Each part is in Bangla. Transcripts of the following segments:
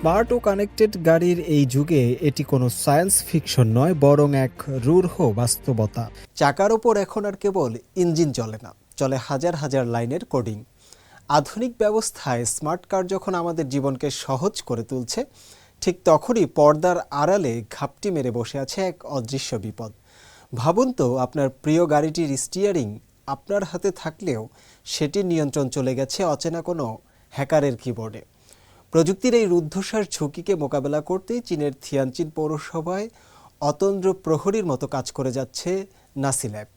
স্মার্ট ও কানেক্টেড গাড়ির এই যুগে এটি কোনো সায়েন্স ফিকশন নয়, বরং এক রূঢ় বাস্তবতা। চাকার ওপর এখন আর কেবল ইঞ্জিন চলে না, চলে হাজার হাজার লাইনের কোডিং। আধুনিক ব্যবস্থায় স্মার্ট কার যখন আমাদের জীবনকে সহজ করে তুলছে, ঠিক তখনই পর্দার আড়ালে ঘাপটি মেরে বসে আছে এক অদৃশ্য বিপদ। ভাবুন তো, আপনার প্রিয় গাড়িটির স্টিয়ারিং আপনার হাতে থাকলেও সেটির নিয়ন্ত্রণ চলে গেছে অচেনা কোনো হ্যাকারের কিবোর্ডে। প্রযুক্তির এই রুদ্ধশ্বাস ঝুঁকিকে মোকাবেলা করতে চীনের থিয়ানচিন পৌরসভায় অতন্দ্র প্রহরীর মতো কাজ করে যাচ্ছে নাসি ল্যাব।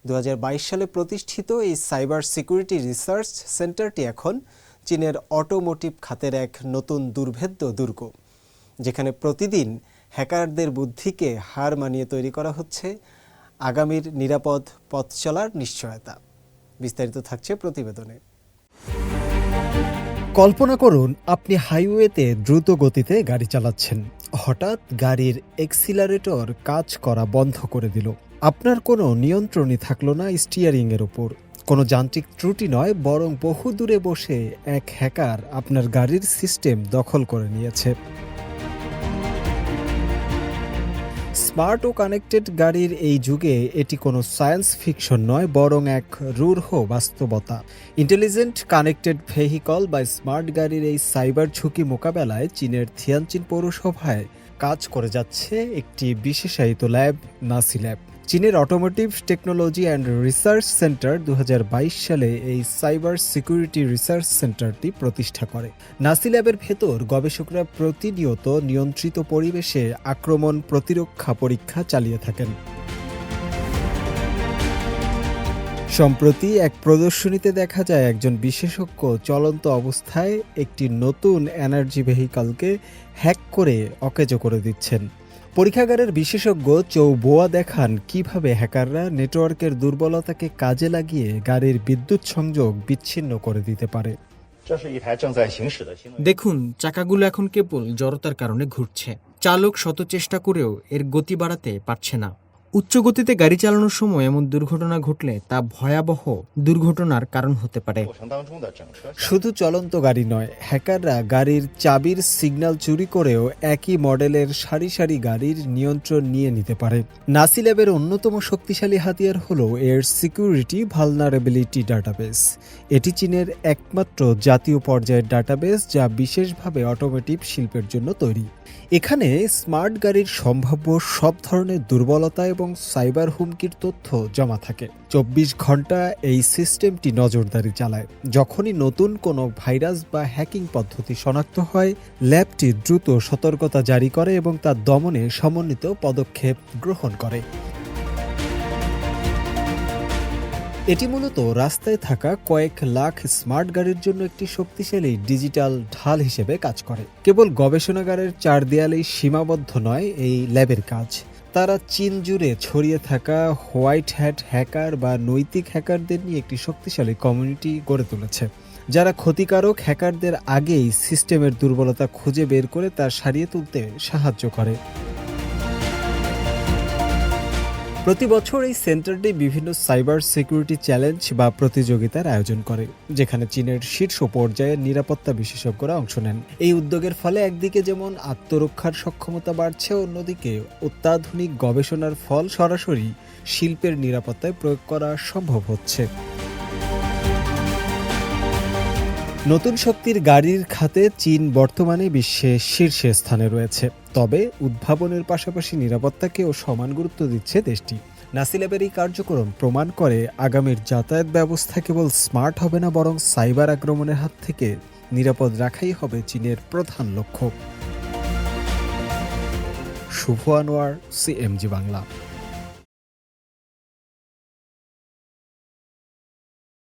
2022 সালে প্রতিষ্ঠিত এই সাইবার সিকিউরিটি রিসার্চ সেন্টারটি এখন চীনের অটোমোটিভ খাতের এক নতুন দুর্ভেদ্য দুর্গ, যেখানে প্রতিদিন হ্যাকারদের বুদ্ধিকে হার মানিয়ে তৈরি করা হচ্ছে আগামীর নিরাপদ পথ চলার নিশ্চয়তা। বিস্তারিত থাকছে প্রতিবেদনে। কল্পনা করুন, আপনি হাইওয়েতে দ্রুত গতিতে গাড়ি চালাচ্ছেন। হঠাৎ গাড়ির এক্সিলারেটর কাজ করা বন্ধ করে দিল। আপনার কোনো নিয়ন্ত্রণই থাকলো না স্টিয়ারিংয়ের ওপর। কোনো যান্ত্রিক ত্রুটি নয়, বরং বহু দূরে বসে এক হ্যাকার আপনার গাড়ির সিস্টেম দখল করে নিয়েছে। স্মার্ট ও কানেক্টেড গাড়ির এই যুগে এটি কোনো সায়েন্স ফিকশন নয়, বরং এক রূঢ় বাস্তবতা। ইন্টেলিজেন্ট কানেক্টেড ভেহিকল বা স্মার্ট গাড়ির এই সাইবার ঝুঁকি মোকাবেলায় চীনের থিয়ানচিন পৌরসভায় কাজ করে যাচ্ছে একটি বিশেষায়িত ল্যাব, নাসি ল্যাব। চীনের automotive technology and research centre 2022 সালে এই সাইবার সিকিউরিটি রিসার্চ সেন্টারটি প্রতিষ্ঠা করে। নাসি ল্যাবের ভেতর গবেষকরা প্রতিনিয়ত নিয়ন্ত্রিত পরিবেশে আক্রমণ প্রতিরক্ষা পরীক্ষা চালিয়ে থাকেন। সম্প্রতি এক প্রদর্শনীতে দেখা যায় একজন বিশেষজ্ঞ চলন্ত অবস্থায় একটি নতুন এনার্জি ভেহিকলকে হ্যাক করে অকেজো করে দিচ্ছেন। পরীক্ষাগারের বিশেষজ্ঞ চৌ বোয়া দেখান কিভাবে হ্যাকাররা নেটওয়ার্কের দুর্বলতাকে কাজে লাগিয়ে গাড়ির বিদ্যুৎ সংযোগ বিচ্ছিন্ন করে দিতে পারে। দেখুন, চাকাগুলো এখন কেবল জড়তার কারণে ঘুরছে। চালক শত চেষ্টা করেও এর গতি বাড়াতে পারছে না। উচ্চ গতিতে গাড়ি চালানোর সময় এমন দুর্ঘটনা ঘটলে তা ভয়াবহ দুর্ঘটনার কারণ হতে পারে। শুধু চলন্ত গাড়ি নয়, হ্যাকাররা গাড়ির চাবির সিগন্যাল চুরি করেও একই মডেলের সারি সারি গাড়ির নিয়ন্ত্রণ নিয়ে নিতে পারে। নাসি ল্যাবের অন্যতম শক্তিশালী হাতিয়ার হলো এর সিকিউরিটি ভালনারেবিলিটি ডাটাবেস। এটি চীনের একমাত্র জাতীয় পর্যায়ের ডাটাবেস, যা বিশেষভাবে অটোমোটিভ শিল্পের জন্য তৈরি। এখানে স্মার্ট গাড়ির সম্ভাব্য সব ধরনের দুর্বলতা এবং সাইবার হুমকির তথ্য জমা থাকে। 24 ঘন্টা এই সিস্টেমটি নজরদারি চালায়। যখনই নতুন কোনো ভাইরাস বা হ্যাকিং পদ্ধতি শনাক্ত হয়, ল্যাবটি দ্রুত সতর্কতা জারি করে এবং তা দমনে সমন্বিত পদক্ষেপ গ্রহণ করে। এটি মূলত রাস্তায় থাকা কয়েক লাখ স্মার্ট গাড়ির জন্য একটি শক্তিশালী ডিজিটাল ঢাল হিসেবে কাজ করে। কেবল গবেষণাগারের চার দেয়ালেই সীমাবদ্ধ নয় এই ল্যাবের কাজ। তারা চীন জুড়ে ছড়িয়ে থাকা হোয়াইট হ্যাট হ্যাকার বা নৈতিক হ্যাকারদের নিয়ে একটি শক্তিশালী কমিউনিটি গড়ে তুলেছে, যারা ক্ষতিকারক হ্যাকারদের আগেই সিস্টেমের দুর্বলতা খুঁজে বের করে তা সারিয়ে তুলতে সাহায্য করে। প্রতি বছর এই সেন্টারটি বিভিন্ন সাইবার সিকিউরিটি চ্যালেঞ্জ বা প্রতিযোগিতার আয়োজন করে, যেখানে চীনের শীর্ষ পর্যায়ের নিরাপত্তা বিশেষজ্ঞরা অংশ নেন। এই উদ্যোগের ফলে একদিকে যেমন আত্মরক্ষার সক্ষমতা বাড়ছে, অন্যদিকে অত্যাধুনিক গবেষণার ফল সরাসরি শিল্পের নিরাপত্তায় প্রয়োগ করা সম্ভব হচ্ছে। নতুন শক্তির গাড়ির খাতে চীন বর্তমানে বিশ্বের শীর্ষে স্থানে রয়েছে, তবে উদ্ভাবনের পাশাপাশি নিরাপত্তাকেও সমান গুরুত্ব দিচ্ছে দেশটি। নাসি ল্যাবের এই কার্যক্রম প্রমাণ করে আগামীর যাতায়াত ব্যবস্থা কেবল স্মার্ট হবে না, বরং সাইবার আক্রমণের হাত থেকে নিরাপদ রাখাই হবে চীনের প্রধান লক্ষ্য। শুভ আনোয়ার, CMG বাংলা।